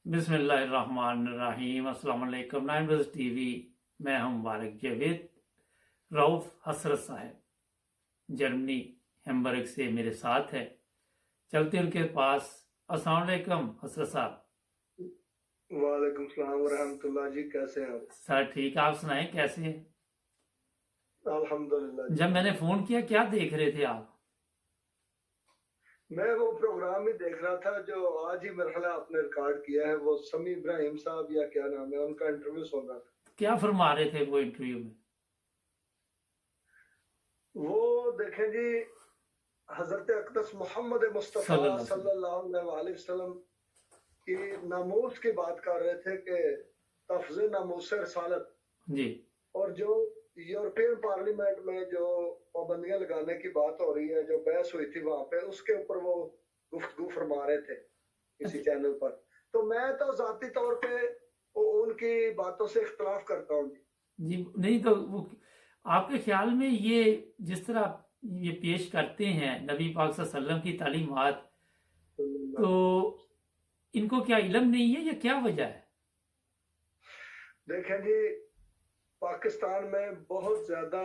बिस्मिल्लाहिर्रहमानिर्रहीम। अस्सलाम वालेकुम। 9 टीवी। मैं हूं मुबारक जावेद। रऊफ हसरत साहब जर्मनी हैम्बर्ग से मेरे साथ है। चलते उनके पास। अस्सलाम वालेकुम हसरत साहब। वालेकुम सलाम व रहमतुल्लाह जी, कैसे हैं आप? सर ठीक, आप सुनाएं कैसे हैं? अल्हम्दुलिल्लाह जी। जब मैंने फोन किया क्या देख रहे थे आप? मैं वो प्रोग्राम ही देख रहा था जो आज ही मेरे ख्याल आपने रिकॉर्ड किया है, वो समी इब्राहिम साहब या क्या नाम है, उनका इंटरव्यू सुन रहा था। क्या फरमा रहे थे वो इंटरव्यू में? वो देखें जी, हजरत अक़दस मोहम्मद मुस्तफ़ा सल्लल्लाहु अलैहि वसल्लम की नामूस की बात कर रहे थे कि तफ़ज़े नामूस रिसालत जी। और जो यूरोपियन पार्लियामेंट में जो पाबंदियां लगाने की बात हो रही है, जो बहस हुई थी वहां पे, उसके ऊपर वो गुफ्तगू फरमा रहे थे किसी चैनल पर। तो मैं तो जाती तौर पे उनकी बातों से इख्तलाफ करता हूँ जी। नहीं तो वो आपके ख्याल में ये जिस तरह ये पेश करते हैं नबी पाक सल्लल्लाहु अलैहि वसल्लम की तालीमात, तो इनको क्या इल्म नहीं है या क्या वजह है? देखें जी, पाकिस्तान में बहुत ज्यादा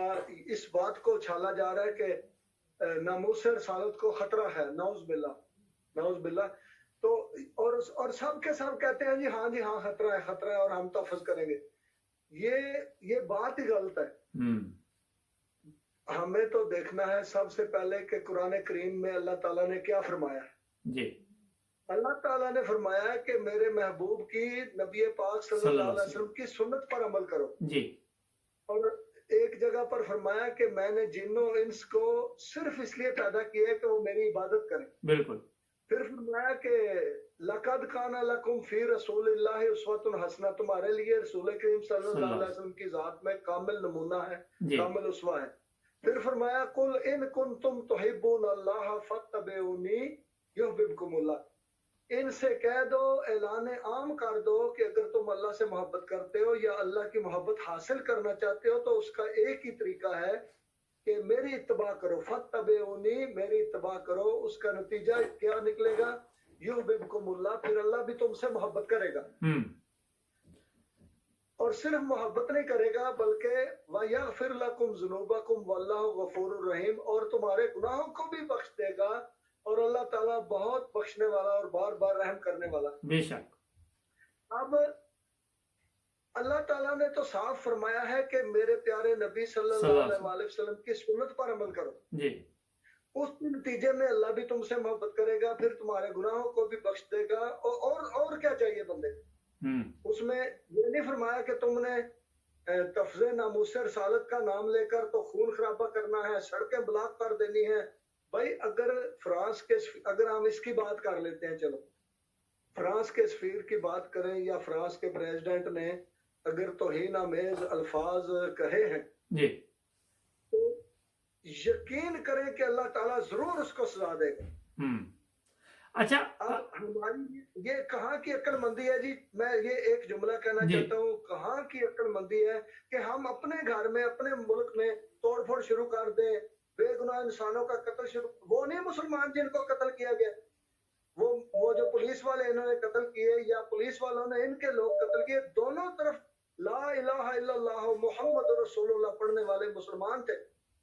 इस बात को उछाला जा रहा है कि नामूस रसालत को खतरा है, नौज बिल्ला। तो और सब के सब कहते हैं जी हाँ खतरा है और हम तहफ़्फ़ुज़ करेंगे। ये बात ही गलत है। हमें तो देखना है सबसे पहले कि कुरान करीम में अल्लाह ताला ने क्या फरमाया है। जी। अल्लाह ताला ने फरमाया है कि मेरे महबूब की, नबी पाक सल्लल्लाहु अलैहि वसल्लम की सुन्नत पर अमल करो। जी। और एक जगह पर फरमाया कि मैंने जिन्नों इंस को सिर्फ इसलिए पैदा किया है कि वो मेरी इबादत करें। बिल्कुल। फिर फरमाया कि लक़द काना लकुम फी रसूलिल्लाहि उस्वतुन हसना, तुम्हारे लिए रसूल करीम सल्लल्लाहु अलैहि वसल्लम की जात में कामिल नमूना है, कामिल उस्वा है। फिर फरमाया कुल इन कुंतुम तुहिब्बून अल्लाह फत्तबिऊनी युहब्बुकुमुल्लाह, इनसे कह दो, ऐलान आम कर दो कि अगर तुम अल्लाह से मोहब्बत करते हो या अल्लाह की मोहब्बत हासिल करना चाहते हो तो उसका एक ही तरीका है कि मेरी इत्तबा करो। फत्तबिऊनी, मेरी इत्तबा करो। उसका नतीजा क्या निकलेगा? युहब्बुकुमुल्लाह, फिर अल्लाह भी तुमसे मोहब्बत करेगा। और सिर्फ मोहब्बत नहीं करेगा बल्कि वयग़फ़िर लकुम ज़ुनूबकुम वल्लाहु गफ़ूरुर रहीम, और तुम्हारे गुनाहों को भी बख्श देगा, और अल्लाह ताला बहुत बख्शने वाला और बार बार रहम करने वाला। बेशक। अब अल्लाह ताला ने तो साफ फरमाया है कि मेरे प्यारे नबी सल्लल्लाहु अलैहि वसल्लम की सुन्नत पर अमल करो। जी। उस नतीजे में अल्लाह भी तुमसे मोहब्बत करेगा, फिर तुम्हारे गुनाहों को भी बख्श देगा, और क्या चाहिए बंदे? उसमें ये नहीं फरमाया कि तुमने तफ़ज़े नामूस रिसालत का नाम लेकर तो खून खराबा करना है, सड़कें ब्लॉक कर देनी है। भाई अगर हम इसकी बात कर लेते हैं, चलो फ्रांस के सफीर की बात करें या फ्रांस के प्रेसिडेंट ने अगर तौहीन आमेज अल्फाज कहे हैं जी, तो यकीन करें कि अल्लाह ताला जरूर उसको सजा देगा। अच्छा, अब हमारी ये कहाँ की अक्लमंदी है जी? मैं ये एक जुमला कहना चाहता हूँ, कहाँ की अक्लमंदी है कि हम अपने घर में, अपने मुल्क में तोड़फोड़ शुरू कर दें, बेगुनाह इंसानों का कत्ल शुरू। वो नहीं मुसलमान जिनको कत्ल किया गया, वो जो पुलिस वाले इन्होंने कत्ल किए या पुलिस वालों ने इनके लोग कत्ल किए, दोनों तरफ ला इलाहा इल्लल्लाह मुहम्मद रसूलुल्लाह पढ़ने वाले मुसलमान थे,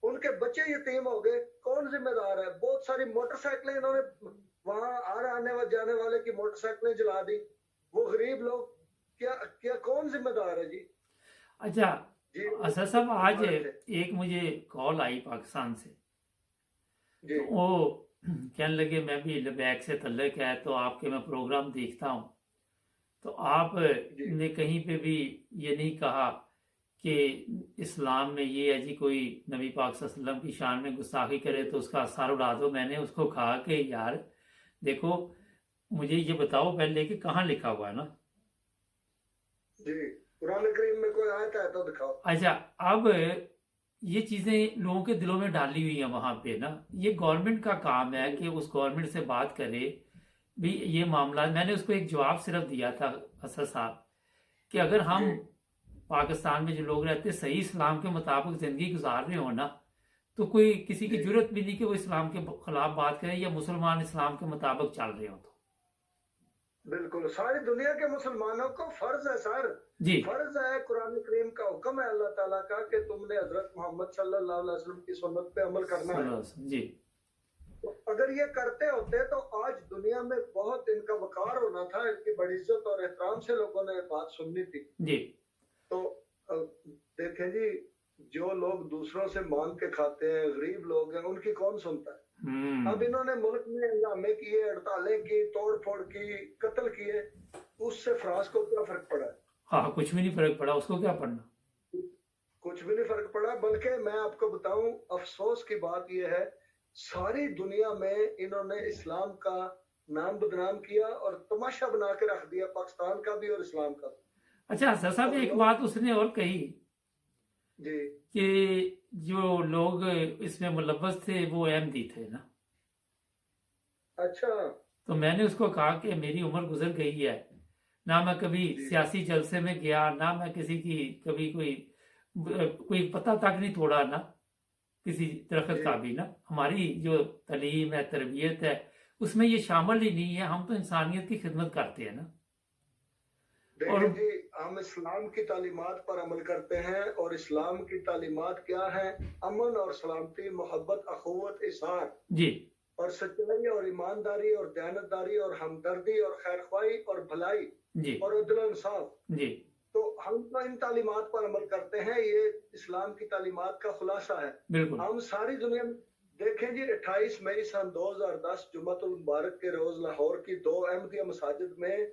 उनके बच्चे यतीम हो गए। कौन जिम्मेदार है? बहुत सारी मोटरसाइकिलें इन्होंने वहां आने जाने वाले की मोटरसाइकिलें जला दी, वो गरीब लोग, क्या कौन जिम्मेदार है जी? अच्छा असद साहब, आज एक मुझे कॉल आई पाकिस्तान से, तो वो कहने लगे मैं भी लबैक से तल्लक है तो आपके मैं प्रोग्राम देखता हूँ, तो आप ने कहीं पे भी ये नहीं कहा कि इस्लाम में ये है जी कोई नबी पाक सल्लल्लाहु अलैहि वसल्लम की शान में गुस्ताखी करे तो उसका असर उड़ा दो। मैंने उसको कहा कि यार देखो, मुझे ये बताओ पहले कि कहाँ लिखा हुआ है ना जी, कुरान करीम में कोई आयत है तो दिखाओ। अच्छा, अब ये चीजें लोगों के दिलों में डाली हुई हैं वहां पे ना, ये गवर्नमेंट का काम है कि उस गवर्नमेंट से बात करे भी ये मामला। मैंने उसको एक जवाब सिर्फ दिया था असद साहब कि अगर हम पाकिस्तान में जो लोग रहते सही इस्लाम के मुताबिक जिंदगी गुजार रहे हो ना, तो कोई किसी की जरूरत भी नहीं कि वो इस्लाम के खिलाफ बात करे या मुसलमान इस्लाम के मुताबिक चल रहे हो। तो बिल्कुल सारी दुनिया के मुसलमानों को फर्ज है सर, जी फर्ज है, कुरान करीम का हुक्म है अल्लाह ताला का कि तुमने हजरत मोहम्मद सल्लल्लाहु अलैहि वसल्लम की सुन्नत पे अमल करना है। जी तो अगर ये करते होते तो आज दुनिया में बहुत इनका वकार होना था, इनकी बड़ी इज्जत और एहतराम से लोगों ने बात सुननी थी। जी तो देखें जी, जो लोग दूसरों से मांग के खाते हैं, गरीब लोग हैं, उनकी कौन सुनता है। अब इन्होंने मुल्क में हंगामे किए, हड़तालें की, तोड़ फोड़ की, कत्ल किए, उससे फ्रांस को क्या फर्क पड़ा है? हाँ कुछ भी नहीं फर्क पड़ा, उसको क्या पड़ना, कुछ भी नहीं फर्क पड़ा। बल्कि मैं आपको बताऊं, अफसोस की बात यह है, सारी दुनिया में इन्होंने इस्लाम का नाम बदनाम किया और तमाशा बना के रख दिया, पाकिस्तान का भी और इस्लाम का भी। अच्छा सर साहब एक बात उसने और कही जी कि जो लोग इसमें मुलव्वस थे वो अहमदी थे ना। अच्छा, तो मैंने उसको कहा कि मेरी उम्र गुजर गई है, ना मैं कभी सियासी जलसे में गया, ना मैं किसी की कभी कोई पता तक नहीं तोड़ा, ना किसी दरख्त का भी ना। हमारी जो तालीम है, तरबियत है, उसमें ये शामिल ही नहीं है। हम तो इंसानियत की खिदमत करते हैं ना। देखिए जी, हम इस्लाम की तालीमात पर अमल करते हैं और इस्लाम की तालीमात क्या है? अमन और सलामती, मोहब्बत, अखुवत, इसार जी और सच्चाई और ईमानदारी और दयानतदारी और हमदर्दी और खैरख्वाही और भलाई जी और अदल इंसाफ। जी तो हम तो इन तालीमात पर अमल करते हैं, ये इस्लाम की तालीमात का खुलासा है। बिल्कुल हम सारी दुनिया में देखें जी, 28 मई सन 2010 जुम्मतुल मुबारक के रोज लाहौर की 2 अहमदिया मसाजिद में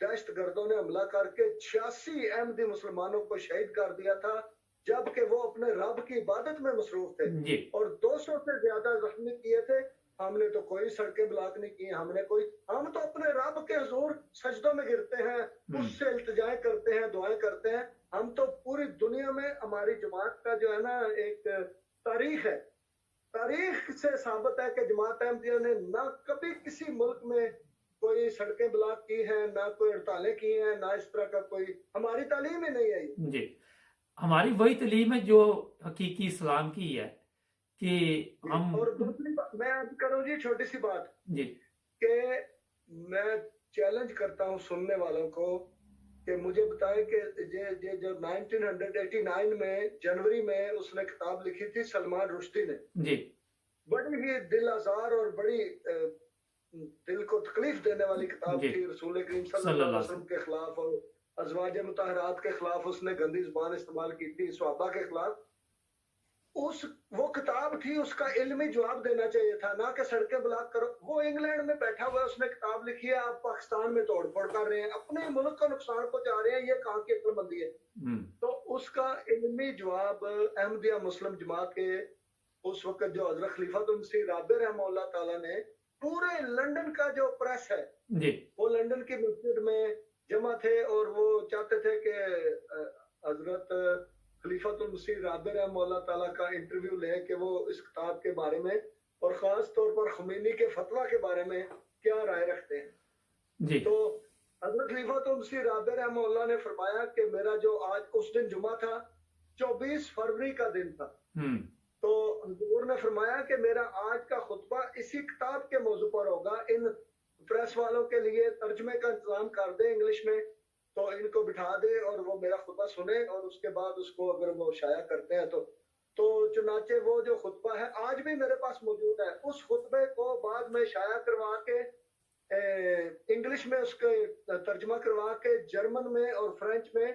दहशतगर्दों ने हमला करके 86 अहमदी मुसलमानों को शहीद कर दिया था, जबकि वो अपने रब की इबादत में मसरूफ थे जी और 200 से ज्यादा जख्मी किए थे। हमने तो कोई सड़कें ब्लॉक नहीं की, हम तो अपने रब के हुजूर सजदों में गिरते हैं, उससे इल्तिजाएं करते हैं, दुआएं करते हैं। हम तो पूरी दुनिया में, हमारी जमात का जो है ना एक तारीख है, तारीख से साबित है कि जमात अहमदिया ने ना कभी किसी मुल्क में कोई सड़कें ब्लॉक की हैं, ना कोई हड़तालें की हैं, ना इस तरह का कोई, हमारी तालीम ही नहीं है ये। जी हमारी वही तालीम है जो हकीकी इस्लाम की है कि हम। और दूसरी बात मैं आज करूं जी, छोटी सी बात जी कि मैं चैलेंज करता हूं सुनने वालों को कि मुझे बताएं कि ये जो 1989 में जनवरी में उसने किताब लिखी थी सलमान रुश्दी ने, जी बड़ी ही दिल आजार और बड़ी दिल को तकलीफ देने वाली किताब थी। रसूल करीम सल्लल्लाहु अलैहि वसल्लम के खिलाफ और अज़वाज मुतहरात के खिलाफ उसने गंदी ज़ुबान इस्तेमाल की थी, सहाबा के खिलाफ। वो किताब थी, उसका इल्मी जवाब देना चाहिए था, ना कि सड़कें ब्लॉक करो। वो इंग्लैंड में बैठा हुआ है, उसने किताब लिखी है, आप पाकिस्तान में तोड़ फोड़ कर रहे हैं, अपने मुल्क को नुकसान पहुंचा रहे हैं, ये कहाँ की अक्लमंदी है? तो उसका इल्मी जवाब अहमदिया मुस्लिम जमात के उस वक्त जो हजरत खलीफतुल मसीह राबिर रहमतुल्लाह ताला ने, पूरे लंदन का जो प्रेस है जी वो लंदन की मस्जिद में जमा थे और वो चाहते थे कि हजरत खलीफतुल मसीह राबिर रहमतुल्लाह ताला का इंटरव्यू लें कि वो इस किताब के बारे में और खास तौर पर खुमैनी के फतवा के बारे में क्या राय रखते हैं। जी तो हजरत खलीफतुल मसीह राबिर रहमतुल्लाह ने फरमाया कि मेरा जो आज उस दिन जुमा था, 24 फरवरी का दिन था, तो हुजूर ने फरमाया कि मेरा आज का खुतबा इसी किताब के मौजू पर होगा। इन प्रेस वालों के लिए तर्जमे का इंतजाम कर दे इंग्लिश में, तो इनको बिठा दे और वो मेरा खुतबा सुने और उसके बाद उसको अगर वो शाया करते हैं तो चुनाचे वो जो खुतबा है आज भी मेरे पास मौजूद है, उस खुतबे को बाद में शाया करवा के इंग्लिश में उसके तर्जमा करवा के जर्मन में और फ्रेंच में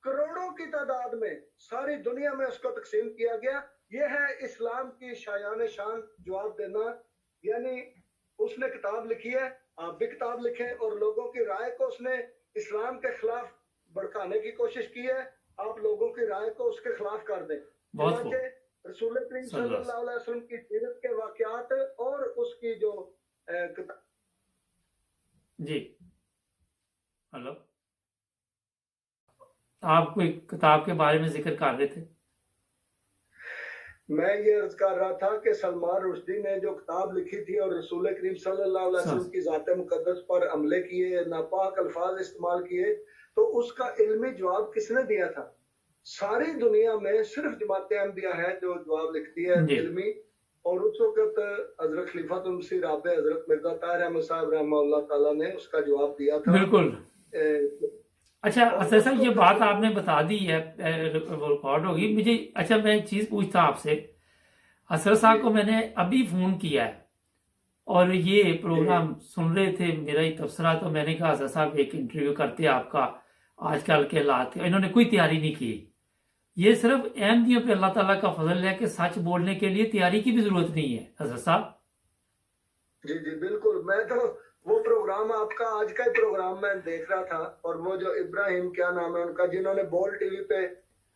करोड़ों की तादाद में सारी दुनिया में उसको तकसीम किया गया। ये है इस्लाम की शायान शान जवाब देना। यानी उसने किताब लिखी है, आप भी किताब लिखें और लोगों की राय को उसने इस्लाम के खिलाफ भड़काने की कोशिश की है, आप लोगों की राय को उसके खिलाफ कर दें। रसूल करीम सल्लल्लाहु अलैहि वसल्लम की सीरत के वाकयात और उसकी जो किताब। जी हेलो, आप कोई किताब के बारे में जिक्र कर रहे थे? मैं ये अर्ज कर रहा था कि सलमान रुश्दी ने जो किताब लिखी थी और रसूल करीम सल्लल्लाहु अलैहि वसल्लम की ज़ात मुक़द्दस पर हमले किए, नापाक अल्फाज इस्तेमाल किए, तो उसका इल्मी जवाब किसने दिया था? सारी दुनिया में सिर्फ जमात अहमदिया है जो जवाब लिखती है इल्मी, और उस वक्त हजरत खलीफातुल मसीह राबे हजरत मिर्जा ताहिर अहमद साहब रहमतुल्लाह ताला ने उसका जवाब दिया था। बिल्कुल। अच्छा और असर साहब, उसको ये फिर बात आपने बता दी है, रिकॉर्ड होगी मुझे। अच्छा मैं एक चीज पूछता आपसे, असर साहब को मैंने अभी फोन किया है और ये प्रोग्राम सुन रहे थे, मेरा ही तबसरा, तो मैंने कहा असर साहब एक इंटरव्यू करते हैं आपका आजकल के हालात। इन्होंने कोई तैयारी नहीं की। ये सिर्फ अहमदियों पे अल्लाह ताला का फजल है कि सच बोलने के लिए तैयारी की भी जरूरत नहीं है। असर साहब जी जी बिल्कुल, मैं तो वो प्रोग्राम आपका आज का ही प्रोग्राम मैं देख रहा था, और वो जो इब्राहिम क्या नाम है उनका, जिन्होंने बोल टीवी पे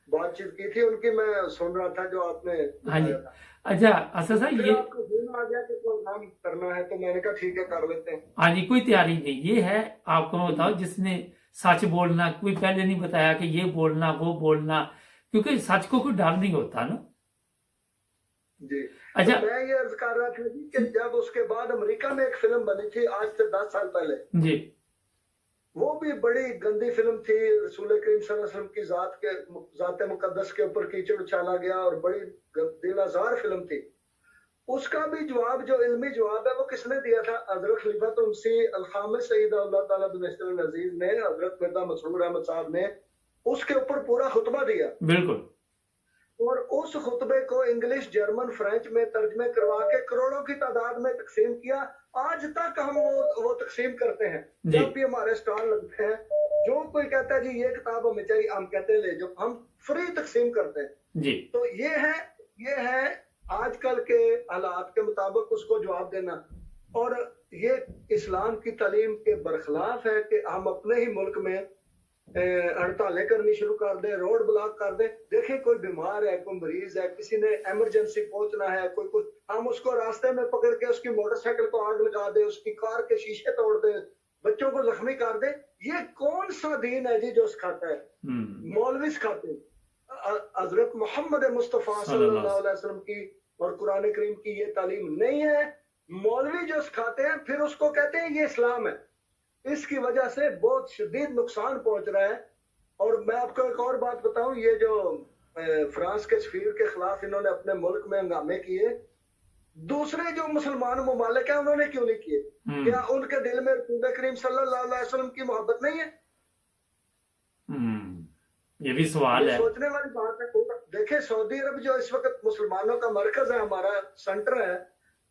बातचीत की थी, उनकी मैं सुन रहा था जो आपने हाँ जी। बताया था। अच्छा असर साहब, फिर ये आपको फोन आ गया कि प्रोग्राम करना है, तो मैंने कहा ठीक है कर लेते हैं। हाँ जी, कोई तैयारी नहीं। ये है, आपको मैं बताऊं, जिसने सच बोलना, कोई पहले नहीं बताया कि ये बोलना वो बोलना, क्योंकि सच को कोई डर नहीं होता ना। जी। अच्छा तो मैं ये अर्ज कर रहा था जी कि जब उसके बाद अमेरिका में एक फिल्म बनी थी आज से 10 साल पहले, जी वो भी बड़ी गंदी फिल्म थी। रसूल करीम सल्लल्लाहु अलैहि वसल्लम की जात मुकद्दस के ऊपर कीचड़ उछाला गया और बड़ी दिल आज़ार फिल्म थी। उसका भी जवाब, जो इल्मी जवाब है, वो किसने दिया था? हजरत खलीफातुल मसीह अल-खामिस सईद अल्लाह ताला बिन अजीज ने, हजरत मिर्जा मसरूर अहमद साहब ने उसके ऊपर पूरा खुतबा दिया। बिल्कुल। और उस खुतबे को इंग्लिश, जर्मन, फ्रेंच में तर्जमे करवा के करोड़ों की तादाद में तकसीम किया। आज तक हम वो तकसीम करते हैं। जी। जब भी हमारे स्टॉल लगते हैं, जो कोई कहता है जी ये किताब हमें चाहिए, हम कहते हैं ले जाओ, हम फ्री तकसीम करते हैं। जी तो ये है आजकल के हालात के मुताबिक उसको जवाब देना। और ये इस्लाम की तालीम के बरखिलाफ है कि हम अपने ही मुल्क में हड़तालें करनी शुरू कर दे, रोड ब्लॉक कर दे। देखें कोई बीमार है, कोई मरीज है, किसी ने इमरजेंसी पहुंचना है, कोई कुछ, हम उसको रास्ते में पकड़ के उसकी मोटरसाइकिल को आग लगा दे, उसकी कार के शीशे तोड़ दे, बच्चों को जख्मी कर दे। ये कौन सा दीन है जी जो सिखाता है? मौलवी सिखाते हैं। हजरत मोहम्मद मुस्तफ़ा सल्लल्लाहु अलैहि वसल्लम की और कुरान करीम की ये तालीम नहीं है। मौलवी जो सिखाते हैं फिर उसको कहते हैं ये इस्लाम है। इसकी वजह से बहुत शदीद नुकसान पहुंच रहा है। और मैं आपको एक और बात बताऊं, ये जो फ्रांस के सफीर के खिलाफ इन्होंने अपने मुल्क में हंगामे किए, दूसरे जो मुसलमान ममालिक है उन्होंने क्यों नहीं किए? क्या उनके दिल में रसूल करीम सल्लल्लाहु अलैहि वसल्लम की मोहब्बत नहीं है? ये भी सवाल है, सोचने वाली बात है। देखे सऊदी अरब जो इस वक्त मुसलमानों का मरकज है, हमारा सेंटर है,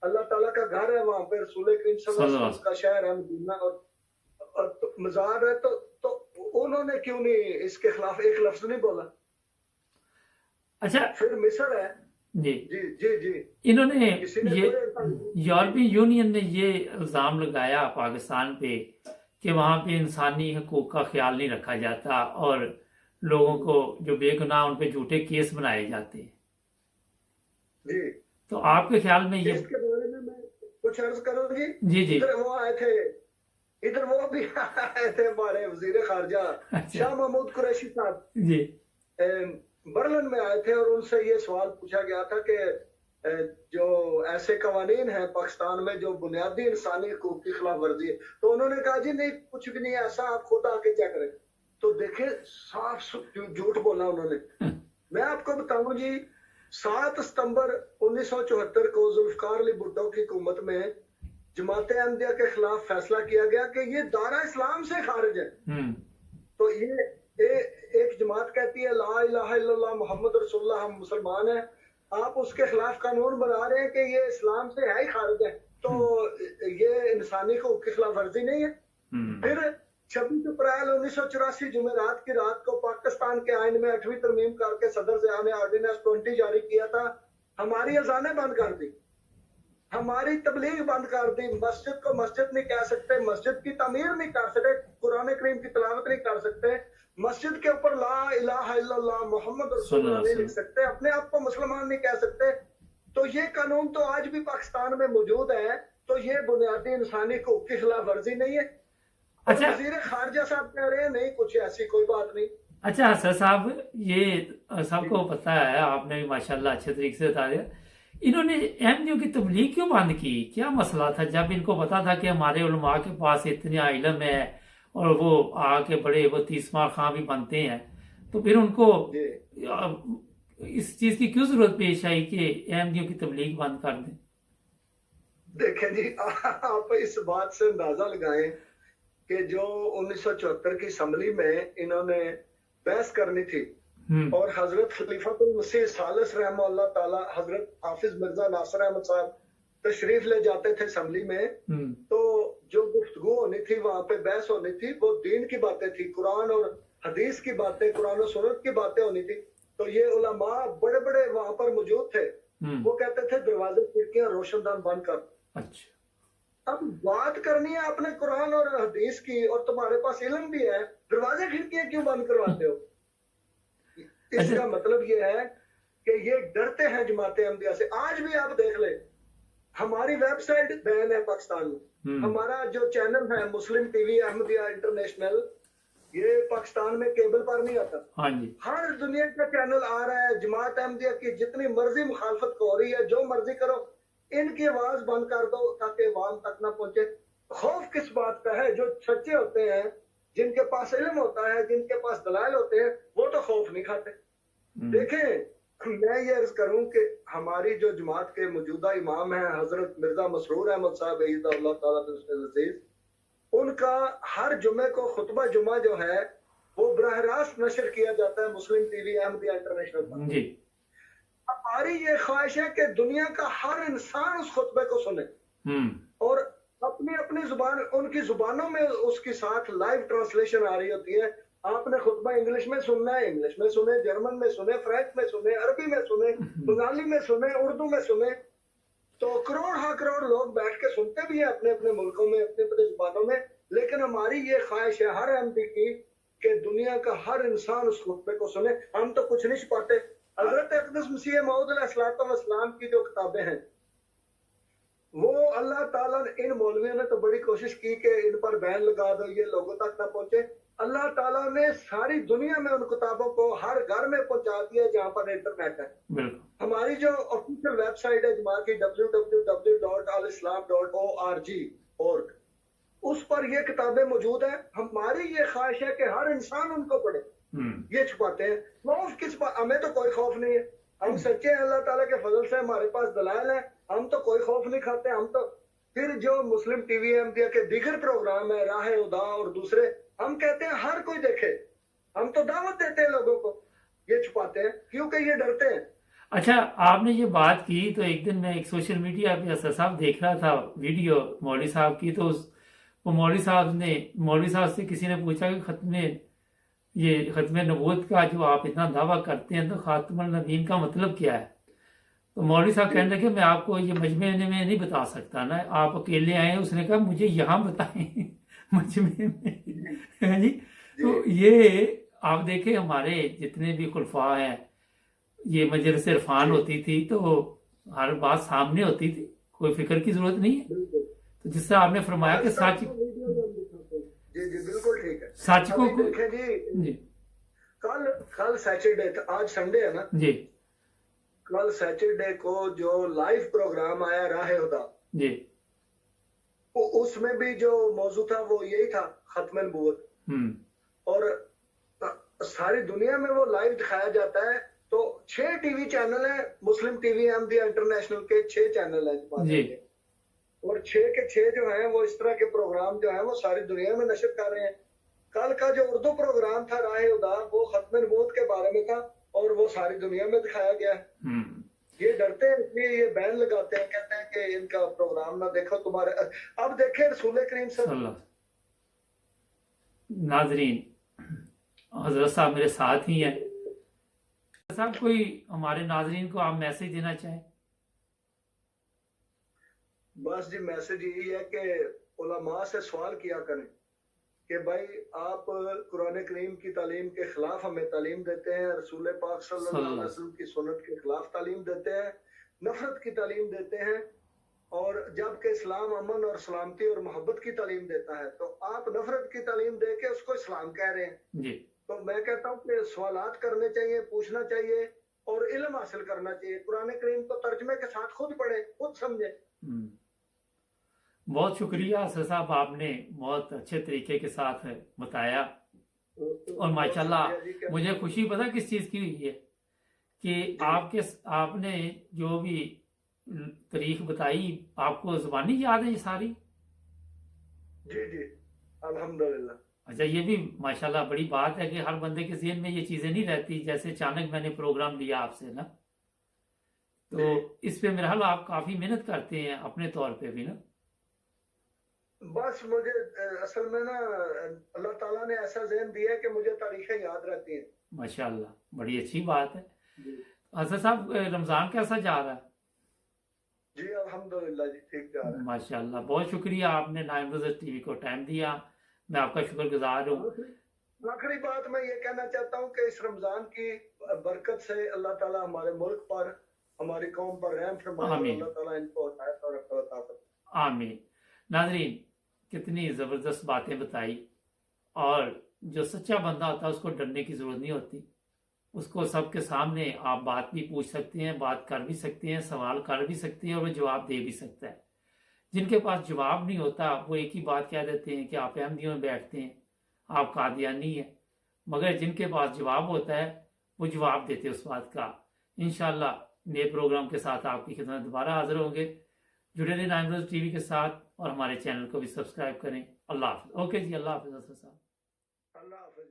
अल्लाह ताला का घर है, वहां पे रसूल करीम सल्लल्लाहु अलैहि वसल्लम का शहर है मदीना, और तो मजार है, तो उन्होंने क्यों नहीं इसके खिलाफ एक लफ्ज नहीं बोला? अच्छा फिर मिस्र है जी जी जी जी, इन्होंने किसी ने ये कोई यूरोपीय यूनियन ने ये इल्ज़ाम लगाया पाकिस्तान पे कि वहाँ पे इंसानी हकूक़ का ख्याल नहीं रखा जाता और लोगों को जो बेगुनाह उन पे झूठे केस बनाए जाते हैं। जी, तो आपके ख्याल में ये इसके बारे में मैं कुछ अर्ज करूंगी। जी जी इधर वो आए थे, इधर वो भी आए थे हमारे वजीर खारजा शाह महमूद कुरैशी साहब जी बर्लिन में आए थे, और उनसे ये सवाल पूछा गया था कि जो ऐसे कवानीन हैं पाकिस्तान में जो बुनियादी इंसानी हकूक की खिलाफ वर्जी है, तो उन्होंने कहा जी नहीं कुछ भी नहीं ऐसा, आप खुद आके चेक करें। तो देखे साफ झूठ बोला उन्होंने। मैं आपको बताऊं जी, 7 सितंबर 1974 को जुल्फकार अली भुट्टो की हुकूमत में जमात अहमदिया के खिलाफ फैसला किया गया कि ये दायरा इस्लाम से खारिज है। तो ये एक जमात कहती है ला इलाहा इल्लल्लाह मुहम्मद रसूलुल्लाह, हम मुसलमान हैं, आप उसके खिलाफ कानून बना रहे हैं कि ये इस्लाम से है ही खारिज है, तो ये इंसानी को के खिलाफ वर्जी नहीं है। फिर 26 अप्रैल 1984 जुमेरात की रात को पाकिस्तान के आइन में 8वीं तरमीम करके सदर ज़िया ने ऑर्डिनेंस 20 जारी किया था। हमारी अजानें बंद कर दी, हमारी तबलीग बंद कर दी, मस्जिद को मस्जिद नहीं कह सकते, मस्जिद की तामीर नहीं कर सकते, कुरान करीम की तिलावत नहीं कर सकते, मस्जिद के ऊपर ला इलाहा इल्लल्लाह मुहम्मद रसूलुल्लाह नहीं लिख सकते, अपने आप को मुसलमान नहीं कह सकते। तो ये कानून तो आज भी पाकिस्तान में मौजूद है। तो ये बुनियादी इंसानी हकूक की खिलाफ वर्जी नहीं है। अच्छा, वजीर खारजा साहब कह रहे हैं नहीं कुछ ऐसी कोई बात नहीं। अच्छा सर साहब, ये सबको पता है, आपने भी माशाल्लाह अच्छे तरीके से बता दिया। इन्होंने अहमदियों की तबलीग क्यों बंद की? क्या मसला था? जब इनको पता था कि हमारे उलमा के पास इतना इल्म है और वो आके बड़े वो तीसमार खां भी बनते हैं, तो फिर उनको इस चीज की क्यों जरूरत पेश आई कि अहमदियों की तबलीग बंद कर दें? देखें जी, आप इस बात से अंदाजा लगाएं कि जो 1974 की असम्बली में इन्होंने बहस करनी थी और हजरत खलीफतुल मसीह सालिस रहमतुल्लाह ताला हजरत हाफिज मिर्जा नासिर अहमद साहब तशरीफ ले जाते थे असम्बली में, तो जो गुफ्तगू होनी थी, वहां पे बहस होनी थी, वो दीन की बातें थी, कुरान और हदीस की बातें, कुरान और सुन्नत की बातें होनी थी। तो ये उलमा बड़े बड़े वहां पर मौजूद थे, वो कहते थे दरवाजे खिड़कियां रोशनदान बंद कर। अच्छा, अब बात करनी है आपने कुरान और हदीस की और तुम्हारे पास इल्म भी है, दरवाजे खिड़कियां क्यों बंद करवाते हो? इसका मतलब ये है कि ये डरते हैं जमाते अहमदिया से। आज भी आप देख ले, हमारी वेबसाइट बैन है पाकिस्तान में, हमारा जो चैनल है मुस्लिम टीवी अहमदिया इंटरनेशनल, ये पाकिस्तान में केबल पर नहीं आता। हाँ जी, हर दुनिया का चैनल आ रहा है। जमात अहमदिया की जितनी मर्जी मुखालफत हो रही है, जो मर्जी करो, इनकी आवाज बंद कर दो ताकि अवाम तक ना पहुंचे। खौफ किस बात का है? जो सच्चे होते हैं, जिनके पास इल्म होता है, जिनके पास दलाल होते हैं, वो तो खौफ नहीं खाते। देखें, मैं ये अर्ज करूं कि हमारी जो जमात के मौजूदा इमाम हैं हजरत मिर्जा मसरूर अहमद साहब अल्लाह ताला अज़ीज़, उनका हर जुमे को खुतबा जुमा जो है वो बराह रास्त नशर किया जाता है मुस्लिम टीवी अहमदिया इंटरनेशनल पर। हमारी ये ख्वाहिश है कि दुनिया का हर इंसान उस खुतबे को सुने और अपनी अपनी जुबान, उनकी जुबानों में उसके साथ लाइव ट्रांसलेशन आ रही होती है। आपने खुतबा इंग्लिश में सुनना है, इंग्लिश में सुने, जर्मन में सुने, फ्रेंच में सुने, अरबी में सुने, बंगाली में सुने, उर्दू में सुने। तो करोड़ लोग बैठ के सुनते भी हैं अपने अपने मुल्कों में, अपने अपने जुबानों में। लेकिन हमारी ये ख्वाहिश है हर अहमदी की कि दुनिया का हर इंसान उस खुतबे को सुने। हम तो कुछ नहीं छुपाते। हजरत अक़दस मसीह मऊद अलैहिस्सलाम की जो किताबें हैं, वो अल्लाह ताला ने, इन मौलवियों ने तो बड़ी कोशिश की कि इन पर बैन लगा दो, ये लोगों तक ना पहुंचे। अल्लाह ताला ने सारी दुनिया में उन किताबों को हर घर में पहुंचा दिया जहां पर इंटरनेट है। हमारी जो ऑफिशियल वेबसाइट है जमात की www.alislam.org, उस पर ये किताबें मौजूद है। हमारी ये ख्वाहिश है कि हर इंसान उनको पढ़े। ये छुपाते हैं। खौफ किस बात? हमें तो कोई खौफ नहीं है, हम सच्चे हैं, अल्लाह ताला के फजल से हमारे पास दलाल है, हम तो कोई खौफ नहीं खाते। हम तो फिर जो मुस्लिम टीवी अहमदिया के दीगर प्रोग्राम है, राह उदा और दूसरे, हम कहते हैं हर कोई देखे, हम तो दावत देते हैं लोगों को। ये छुपाते हैं क्योंकि ये डरते हैं। अच्छा, आपने ये बात की तो एक दिन मैं एक सोशल मीडिया पे असद साहब देख रहा था वीडियो मौलवी साहब की, तो वो मौलवी साहब से किसी ने पूछा कि खत्म नबूवत का जो आप इतना दावा करते हैं तो खातमुन नबीयीन का मतलब क्या है? तो मौलवी साहब कहने लगे मैं आपको ये मजमे में नहीं बता सकता ना, आप अकेले आए। उसने कहा मुझे यहाँ बताएं मजमे में है जी। तो ये आप देखें, हमारे जितने भी खुलफा हैं, ये मजलिस इरफान होती थी तो हर बात सामने होती थी, कोई फिक्र की जरूरत नहीं है। तो जिससे आपने फरमाया कि सच, जी बिल्कुल ठीक है। सच को देखें जी, कल सैटरडे था, आज संडे है ना जी। कल सैटरडे को जो लाइव प्रोग्राम आया राह हुदा जी, उसमें भी जो मौजू था वो यही था, खत्म नबूवत। और सारी दुनिया में वो लाइव दिखाया जाता है। तो 6 टीवी चैनल है मुस्लिम टीवी अहमदिया इंटरनेशनल के, 6 चैनल है और 6 के 6 जो हैं वो इस तरह के प्रोग्राम जो हैं वो सारी दुनिया में नशर कर रहे हैं। कल का जो उर्दू प्रोग्राम था राह उदा, वो खत्म नबूवत के बारे में था और वो सारी दुनिया में दिखाया गया है। ये डरते हैं इसलिए ये बैन लगाते हैं, कहते हैं कि इनका प्रोग्राम ना देखो तुम्हारे। अब देखें रसूल करीम सल्लल्लाहु। नाजरीन, हजरत साहब मेरे साथ ही हैं। साहब, कोई हमारे नाजरीन को आप मैसेज देना चाहें? बस जी, मैसेज यही है कि उलमा से सवाल किया करें कि भाई आप कुरान करीम की तालीम के खिलाफ हमें तालीम देते हैं, रसूल पाक सल्लल्लाहु अलैहि वसल्लम की सुन्नत के खिलाफ तालीम देते हैं, नफरत की तालीम देते हैं, और जबकि इस्लाम अमन और सलामती और मोहब्बत की तालीम देता है, तो आप नफरत की तालीम दे के उसको इस्लाम कह रहे हैं जी। तो मैं कहता हूँ कि सवालात करने चाहिए, पूछना चाहिए और इल्म हासिल करना चाहिए। कुरान करीम को तर्जमे के साथ खुद पढ़े, खुद समझे। बहुत शुक्रिया असद साहब, आपने बहुत अच्छे तरीके के साथ बताया और माशाल्लाह मुझे खुशी पता किस चीज़ की हुई है, कि आपने जो भी तारीख बताई, आपको ज़ुबानी याद है ये सारी? जी जी अल्हम्दुलिल्लाह। अच्छा, ये भी माशाल्लाह बड़ी बात है कि हर बंदे के ज़हन में ये चीज़ें नहीं रहती। जैसे अचानक मैंने प्रोग्राम लिया आपसे ना, तो जी इस पे मेरा ख्याल आप काफ़ी मेहनत करते हैं अपने तौर पे भी ना। बस मुझे असल में ना अल्लाह ताला ने ऐसा ज़हन दिया है कि मुझे तारीखें याद रहती हैं। माशाल्लाह, बड़ी अच्छी बात है। जी असद साहब, रमज़ान कैसा जा रहा है? जी अल्हम्दुलिल्लाह जी ठीक जा रहा माशाल्लाह, बहुत शुक्रिया आपने नाइम रोज़र टीवी को टाइम दिया। मैं आपका शुक्रगुजार हूँ। है। आखिरी बात मैं ये कहना चाहता हूँ कि इस रमजान की बरकत से अल्लाह ताला हमारे मुल्क पर, हमारी कौम पर रहम फरमाए और आमीन, अल्लाह ताला इनको हिदायत और अक्ल अता फरमाए। आमीन। नाजरीन, कितनी ज़बरदस्त बातें बताई। और जो सच्चा बंदा होता है उसको डरने की ज़रूरत नहीं होती। उसको सबके सामने आप बात भी पूछ सकते हैं, बात कर भी सकते हैं, सवाल कर भी सकते हैं और वो जवाब दे भी सकता है। जिनके पास जवाब नहीं होता वो एक ही बात कह देते हैं कि आप अहमदियों में बैठते हैं, आप कादियानी हैं। मगर जिनके पास जवाब होता है वो जवाब देते हैं उस बात का। इंशाल्लाह नए प्रोग्राम के साथ आपकी खिदमत में दोबारा हाजिर होंगे। जुड़े रहे नाइम रोज़ टीवी के साथ और हमारे चैनल को भी सब्सक्राइब करें। अल्लाह हाफ़िज़। ओके जी, अल्लाह हाफ़िज़। अल्लाह हाफ़िज़।